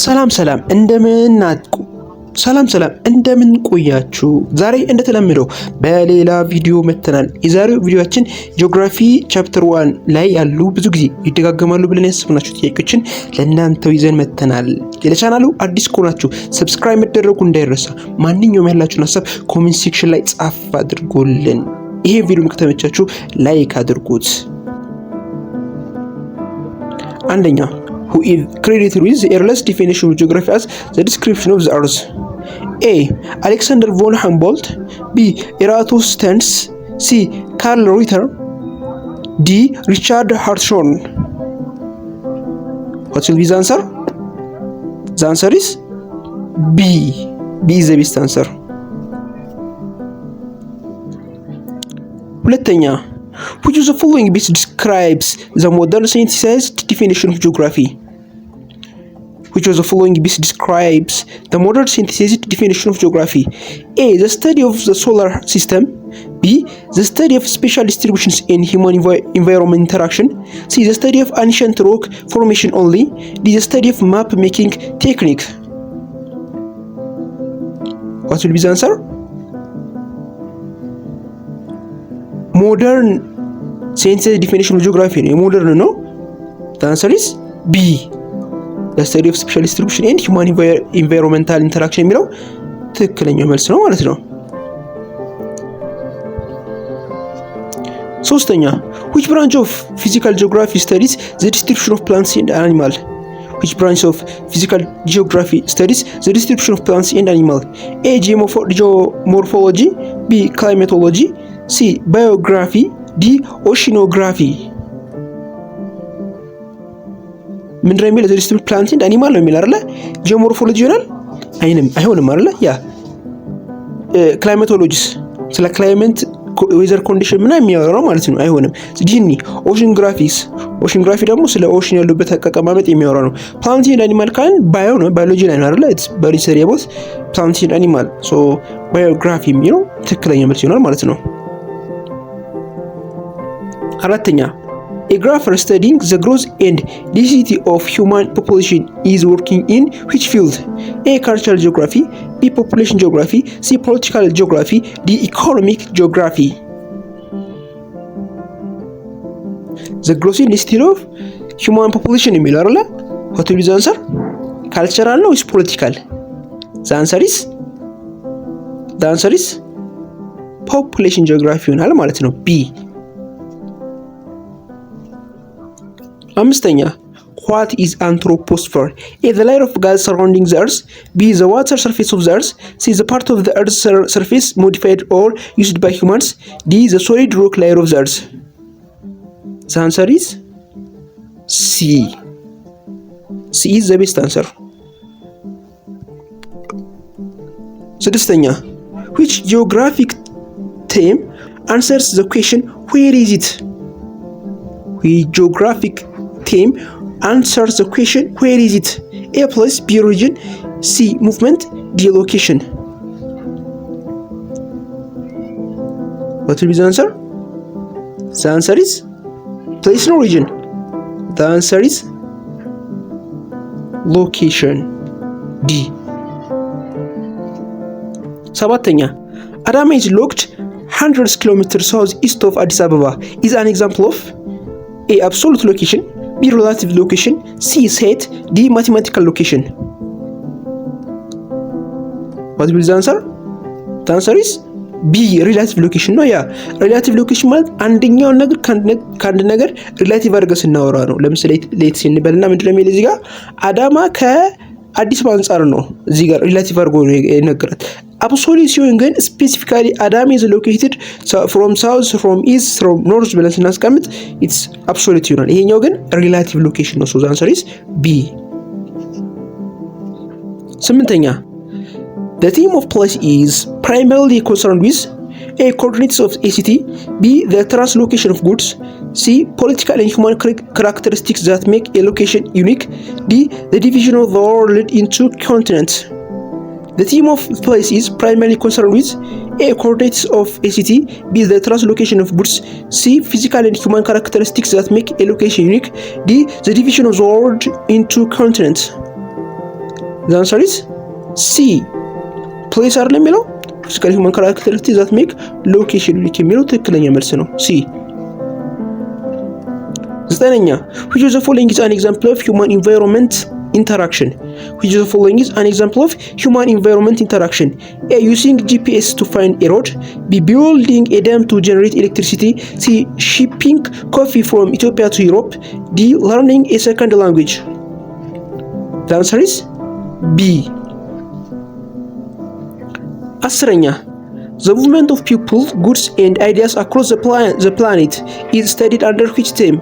ሰላም እንደምን ቆያችሁ? ዛሬ እንደተለመደው በሌላ ቪዲዮ መተናል። የዛሬው ቪዲዮአችን ጂኦግራፊ ቻፕተር 1 ላይ ያሉ ብዙ ጊዜ ይደጋገማሉ ብለን ያሰብናችሁ ጥያቄዎችን ለእናንተው ይዘን መተናል። ለቻናሉ አዲስ ከሆናችሁ ሰብስክራይብ መደረጉ እንዳይረሳ። ማንኛውም ያላችሁን ሀሳብ ኮሜንት ሴክሽን ላይ ጻፍ አድርጉልን። ይሄ ቪዲዮ ከተመቻችሁ ላይክ አድርጉት። አንደኛ, who is credited with the earliest definition of geography as the description of the earth? A. Alexander von Humboldt. B. Eratosthenes. C. Karl Ritter. D. Richard Hartshorne. What will be the answer? The answer is B. B is the best answer. ሁለተኛ, which of the following best describes the modern synthesized definition of geography? Which of the following best describes the modern synthesized definition of geography? A. The study of the solar system. B. The study of spatial distributions in human environment interaction. C. The study of ancient rock formation only. D. The study of map making technique. What will be the answer? Modern synthesized definition of geography. Modern, no? The answer is B. The study of spatial distribution and human environmental interaction የሚለው ትክክለኛው መልስ ነው ማለት ነው። ሶስተኛ, which branch of physical geography studies the distribution of plants and animals? Which branch of physical geography studies the distribution of plants and animals? A. Geomorphology. B. Climatology. C. Biography. D. Oceanography. ምን ረሚል ዘ ዲስትሪክት ፕላንት ኤንድ አኒማል ነው የሚል አይደለ? ጂኦሞርፎሎጂ ይሆናል አይሆንም አይደለ? ያ ክላይማቶሎጂስ ስለ ክላይሜት ዌዘር ኮንዲሽን ምናምን የሚያወራው ማለት ነው። አይሆንም። ዲኒ ኦሽንግራፊ ደግሞ ስለ ኦሽን ያሉበት አቀማመጥ የሚያወራ ነው። ፕላንት ኤንድ አኒማል ካልን ባዮ ነው፣ ባዮሎጂ ላይ ነው አይደለ? ኢትስ ቬሪ ሲሪየስ ፕላንት ኤንድ አኒማል ሶ ባዮግራፊ የሚለው ትክክለኛ መልስ ይሆናል ማለት ነው። አራተኛ, a grapher studying the growth and density of human population is working in which field? A. Cultural geography. B. Population geography. C. Political geography. D. Economic geography. The growth and density of human population የሚለው አይደለ? What will be the answer? Cultural ነው ወይስ political? The answer is population geography ይሆናል ማለት ነው። B. አምስተኛ, what is anthroposphere? A. The layer of gas surrounding the earth. B. The water surface of the earth. C. The part of the earth's surface modified or used by humans. D. The solid rock layer of the earth. The answer is C. C is the best answer. ስድስተኛ, which geographic theme answers the question where is it? Which geographic theme answers the question where is it? A. Place. B. Region. C. Movement. D. Location. What will be the answer? The answer is place or region. The answer is location. D. ሰባተኛ, Adama is located hundreds kilometers southeast of Addis Ababa is an example of A. Absolute location. B. Relative location. C. Set. D. Mathematical location. What will be the answer? The answer is B. Relative location ነው። ያ ሪላቲቭ ሎኬሽን ማለት አንደኛውን ነገር ከአንድ ነገር ሪላቲቭ አድርገን ስናወራ ነው። ለምሳሌ ሌትስ እንበልና ምንድነው የሚል እዚህ ጋር አዳማ ከአዲስ አበባ አንጻር ነው እዚህ ጋር ሪላቲቭ አድርጎ ነው የነገራት። አብሶሉት ሲሆን ግን ስፔሲፊካሊ አዳማ is located from south, from east, from north ብለን ስናስቀምጥ it's absolute ይሆናል። ይሄኛው ግን ሪላቲቭ ሎኬሽን ነው። so the answer is B. ስምንተኛ, the theme of place is primarily concerned with A. Coordinates of a city. B. The translocation of goods. C. Political and human characteristics that make a location unique. D. The division of the world into continents. The theme of place is primarily concerned with A. Coordinates of a city. B. The translocation of goods. C. Physical and human characteristics that make a location unique. D. The division of the world into continents. The answer is C. ፕሌስ አይደለም የሚለው ፊዚካል ሁማን ካራክተሪስቲክስ ዛት ሜክ ሎኬሽን ዩኒክ የሚለው ትክክለኛ መልስ ነው ሲ። ዘጠነኛ which of the following is an example of human environment interaction? Which of the following is an example of human environment interaction? A. Using GPS to find a road. B. Building a dam to generate electricity. C. Shipping coffee from Ethiopia to Europe. D. Learning a second language. The answer is B. አስረኛ the movement of people, goods and ideas across the planet is studied under which theme?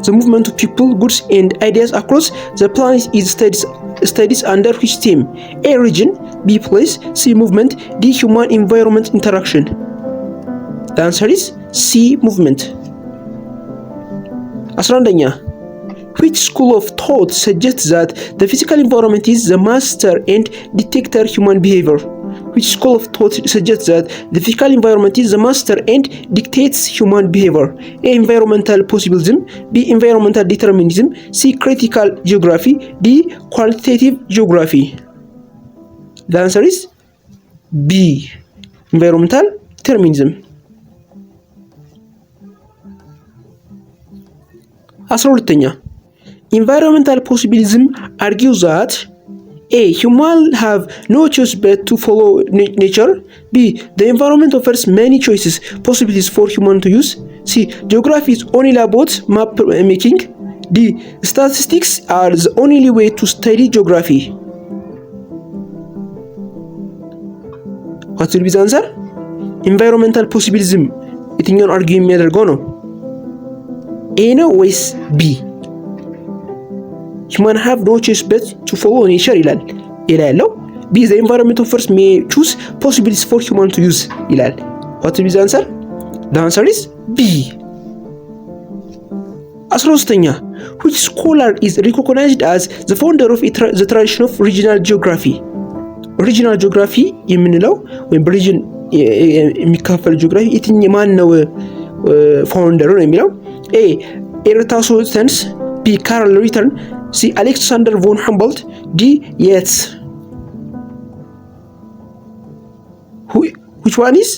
The movement of people, goods and ideas across the planet is studies under which theme? A. Region. B. Place. C. Movement. D. Human environment interaction. The answer is C. Movement. 11ኛ which school of thought suggests that the physical environment is the master and dictator human behavior? Which school of thought suggests that the physical environment is the master and dictates human behavior? A. Environmental possibilism. B. Environmental determinism. C. Critical geography. D. Qualitative geography. The answer is B. Environmental determinism. 12ኛ Environmental possibilism argues that A. Humans have no choice but to follow nature. B. The environment offers many choices, possibilities for humans to use. C. Geography is only about map making. D. Statistics are the only way to study geography. What will be the answer? Environmental possibilism የትኛውን አርጊው የሚያደርገው ነው? A ነው ወይስ B? Human have no choice but to follow nature ይላል ያለው። B. The environment offers may choose possibilities for human to use ይላል። What will be the answer? The answer is B. 13ኛ which scholar is recognized as the founder of the tradition of regional geography? Regional geography የምንለው ወይም በሪጅን የሚካፈል ጂኦግራፊ የትኛው ማን ነው ፋውንደሩ ነው የሚለው? A. ኤራቶስተነስ. B. ካርል ሪተርን. C. አሌክሳንደር ቮን ሃምቦልት. D. Yeats. Which one is?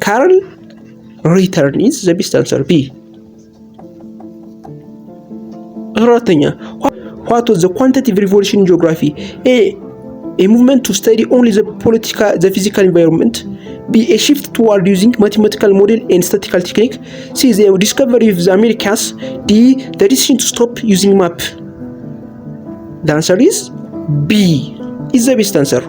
Carl Return is the best answer. B. 14ኛ What was the quantitative revolution in geography? A movement to study only the physical environment. B. A shift toward using mathematical model and statistical technique. C. The discovery of the Americas. D. The decision to stop using map. The answer is B. Is the best answer.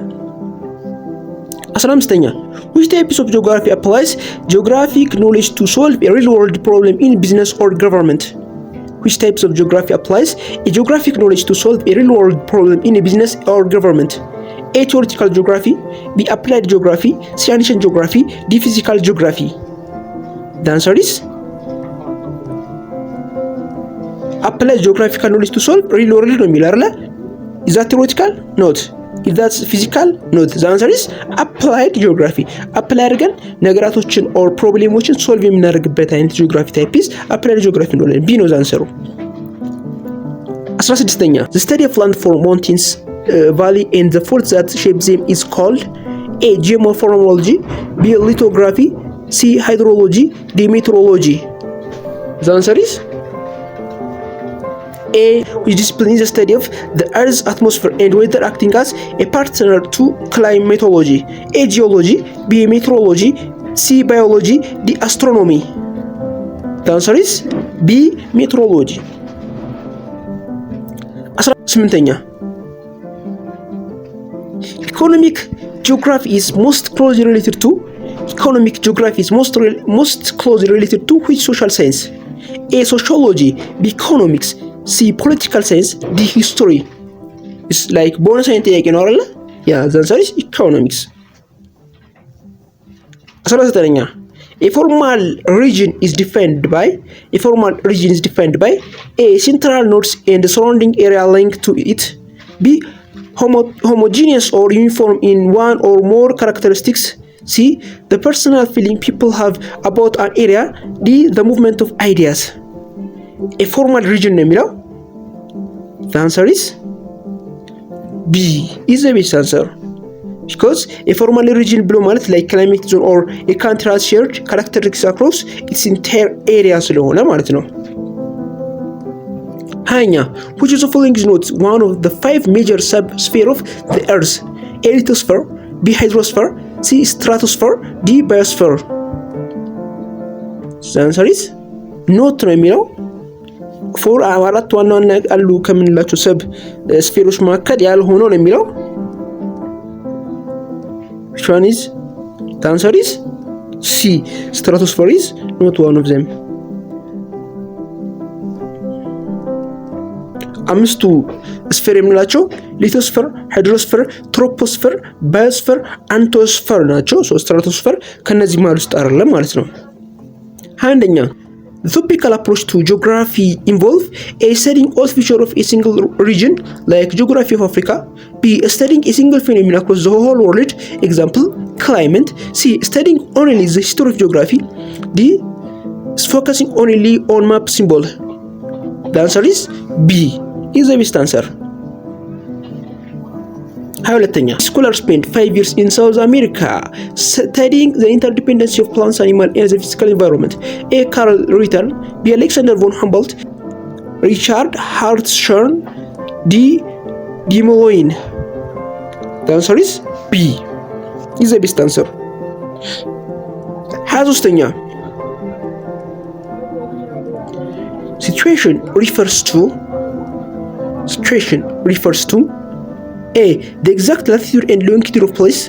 15ኛ Which types of geography applies geographic knowledge to solve a real world problem in business or government? Which types of geography applies a geographic knowledge to solve a real world problem in a business or government? A. Theoretical geography. B. Applied geography. C. Ancient geography. D. Physical geography. The answer is applied geographical knowledge to solve real world ነው የሚለው አይደለ? Is that theoretical? Not. If that's physical? Not. The answer is applied geography. apply አድርገን ነገራቶችን or ፕሮብሌሞችን ሶልቭ የምናደርግበት አይነት ጂኦግራፊ ታይፕ is applied geography ነው። B ነው አንሰሩ። 16ኛ The study of landform, mountains, valley and the faults that shape them is called A. Geomorphology. B. Lithography. C. Hydrology. D. Meteorology. The answer is A. Which discipline is the study of the Earth's atmosphere and weather acting as a partner to climatology. A. Geology. B. Meteorology. C. Biology. D. Astronomy. The answer is B. Meteorology. 18ኛ Economic geography is most closely related to which social science? A. Sociology. B. Economics. C. Political science. D. History. It's like bonus science ጥያቄ ነው አይደል? Yeah, the answer is economics. 19ኛ A formal region is defined by A. Central nodes and the surrounding area linked to it. B. homogeneous or uniform in one or more characteristics. C. The personal feeling people have about an area. D. The movement of ideas. A formal region ነው የሚለው the answer is B is the best answer because a formal region ብሎ ማለት like climate zone or a country has shared characteristics across its entire area ስለሆነ ማለት ነው። ሀያኛ which of the following is not one of the 5 major subspheres of the earth? A. lithosphere, B. hydrosphere, C. stratosphere, D. biosphere. the answer is not ነው የሚለው ፎር አራት ዋና ዋና አሉ ከምንላቸው ሰብ ስፌሮች መካከል ያልሆነው ነው የሚለው which one is the answer is C. stratosphere is not one of them. አምስቱ ስፌር የምንላቸው ሊቶስፌር፣ ሃይድሮስፌር፣ ትሮፖስፌር፣ ባዮስፌር፣ አንቶስፌር ናቸው። ስትራቶስፌር ከነዚህ መሃል ውስጥ አይደለም ማለት ነው። አንደኛ the topical approach to geography involve A. studying all features of a single region like geography of Africa, B. studying a single phenomenon across the whole world, example climate, C. studying only the history of geography, D. focusing only on map symbol. The answer is B is the best answer. ሁለተኛ scholars spent 5 years in South America studying the interdependency of plants, animals, and the physical environment. A. Carl Ritter, B. Alexander von Humboldt, Richard Hartshorne, D. De Moulin. The answer is B is the best answer. ሶስተኛ situation refers to A. the exact latitude and longitude of place,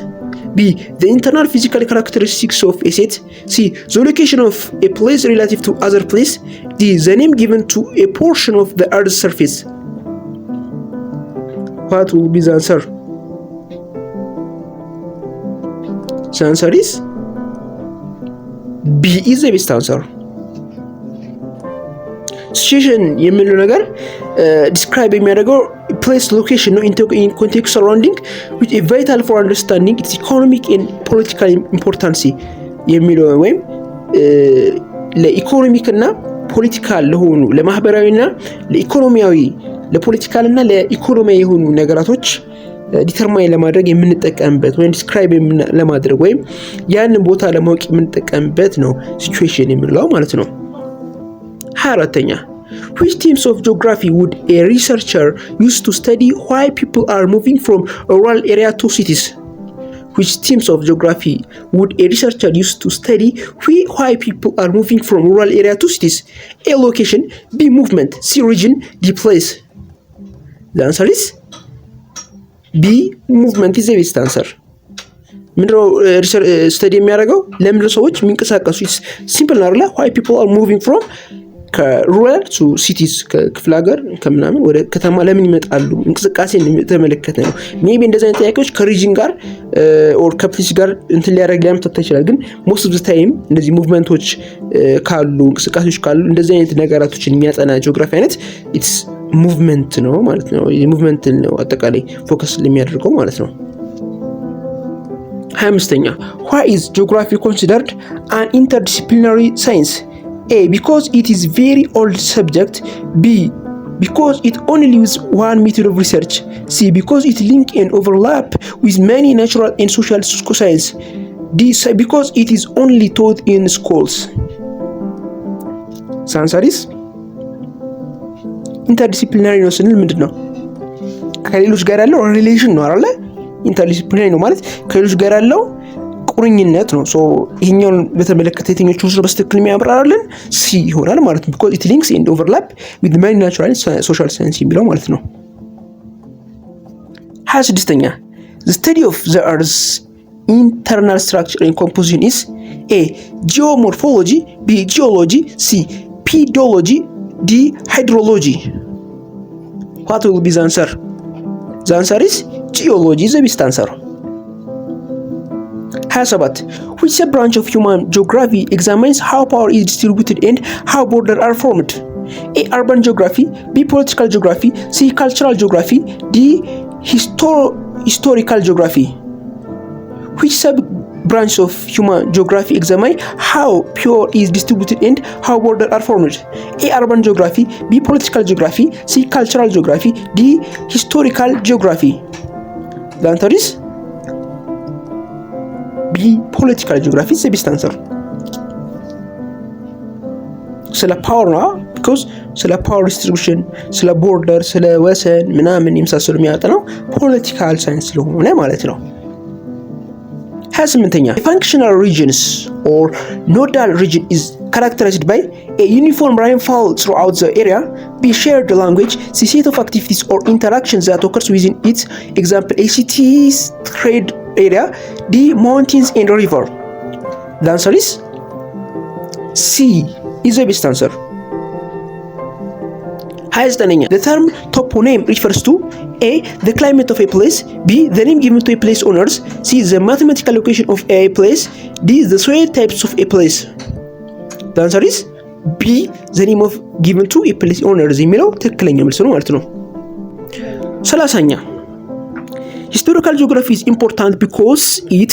B. the internal physical characteristics of a set, C. the location of a place relative to other place, D. the name given to a portion of the Earth's surface. What will be the answer? The answer is B is the best answer. ሲቹዌሽን የሚለው ነገር ዲስክራይብ የሚያደርገው ፕሌስ ሎኬሽን ነው ኢን ኮንቴክስት ሰራውንዲንግ which is vital for understanding its economic and political importance የሚለው ወይም ለኢኮኖሚክ እና ፖለቲካል ለሆኑ ለማህበራዊና ለኢኮኖሚያዊ ለፖለቲካል እና ለኢኮኖሚያዊ የሆኑ ነገራቶች ዲተርማይን ለማድረግ የምንጠቀምበት ወይም ዲስክራይብ ለማድረግ ወይም ያንን ቦታ ለማወቅ የምንጠቀምበት ነው ሲቹዌሽን የሚለው ማለት ነው። 24ኛ which themes of geography would a researcher use to study why people are moving from a rural area to cities? Which themes of geography would a researcher use to study why people are moving from rural area to cities? A. location, B. movement, C. region, D. place. The answer is B. movement is the best answer. ምንድነው ስተዲ የሚያደርገው ለምንድነው ሰዎች የሚንቀሳቀሱ ሲምፕል ነው አይደል? why people are moving from ከሩራል ቱ ሲቲስ ከክፍለ ሀገር ከምናምን ወደ ከተማ ለምን ይመጣሉ እንቅስቃሴን የተመለከተ ነው። ሜቢ እንደዚህ አይነት ጥያቄዎች ከሪጅን ጋር ኦር ከፕሌስ ጋር እንትን ሊያመጣ ይችላል። ግን ሞስት ኦፍ ዘ ታይም እንደዚህ ሙቭመንቶች ካሉ እንቅስቃሴዎች ካሉ እንደዚህ አይነት ነገራቶችን የሚያጠና ጂኦግራፊ አይነት ኢትስ ሙቭመንት ነው ማለት ነው። የሙቭመንት ነው አጠቃላይ ፎከስ የሚያደርገው ማለት ነው። 25ኛ why is geography considered an interdisciplinary science? A. because it is very old subject, B. because it only uses one method of research, C. because it link and overlap with many natural and social science, D. because it is only taught in schools. The answer is interdisciplinary ነው ስንል ምንድን ነው? ከሌሎች ጋር ያለው ሪሌሽን ነው አይደል? ኢንተርዲስፕሊናሪ ነው ማለት ከሌሎች ጋር ያለው ቁርኝነት ነው። ሶ ይሄኛውን በተመለከተ የትኞቹ ውስጥ በስትክክል የሚያብራራልን ሲ ይሆናል ማለት ነው። because it links and overlap with many natural and social science የሚለው ማለት ነው። 26ኛ the study of the earth's internal structure and composition is A. geomorphology, B. geology, C. pedology, D. hydrology. What will be the answer? The answer is geology is the best answer. 27 which sub-branch of human geography examines how power is distributed and how borders are formed? A. urban geography, B. political geography, C. cultural geography, D. historical geography. Which sub-branch of human geography examine how pure is distributed and how borders are formed? A. Urban geography. B. Political geography. C. Cultural geography. D. Historical geography. The answer is B. Political geography is the best answer. ስለ ፓወር ነው ቢኮዝ ስለ ፓወር ዲስትሪቢዩሽን ስለ ቦርደር ስለ ወሰን ምናምን የመሳሰሉ የሚያጠናው ፖለቲካል ሳይንስ ስለሆነ ማለት ነው። 28ኛ functional regions or nodal region is characterized by a uniform rainfall throughout the area, b shared language, c set of activities or interactions that occurs within its, example a city's trade area, d mountains and river. The answer is C is the best answer. 29ኛ the term toponym refers to a the climate of a place, b the name given to a place owners, c the mathematical location of a place, d the soil types of a place. The answer is b the name of given to a place owners የሚለው ትክክለኛ መልስ ነው ማለት ነው። 30ኛ historical geography is important because it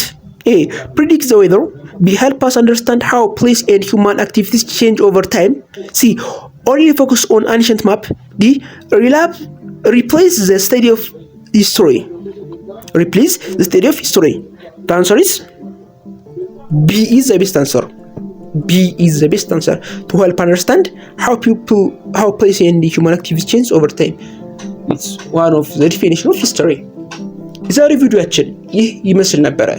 a predicts the weather, b help us understand how place and human activities change over time, c only focus on ancient map, d replace the study of history. Replace the study of history. The answer is B is the best answer. B is the best answer to help understand how place and human activities change over time. It's one of the definition of history. የዛሬ ቪዲዮአችን ይህ ይመስል ነበረ።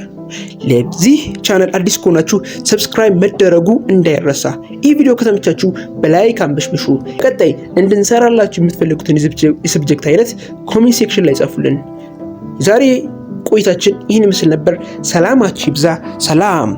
ለዚህ ቻናል አዲስ ከሆናችሁ ሰብስክራይብ መደረጉ እንዳይረሳ። ይህ ቪዲዮ ከተመቻችሁ በላይክ አንበሽብሹ። ቀጣይ እንድንሰራላችሁ የምትፈልጉትን የሰብጀክት አይነት ኮሜንት ሴክሽን ላይ ጻፉልን። ዛሬ ቆይታችን ይህን ይመስል ነበር። ሰላማችሁ ይብዛ። ሰላም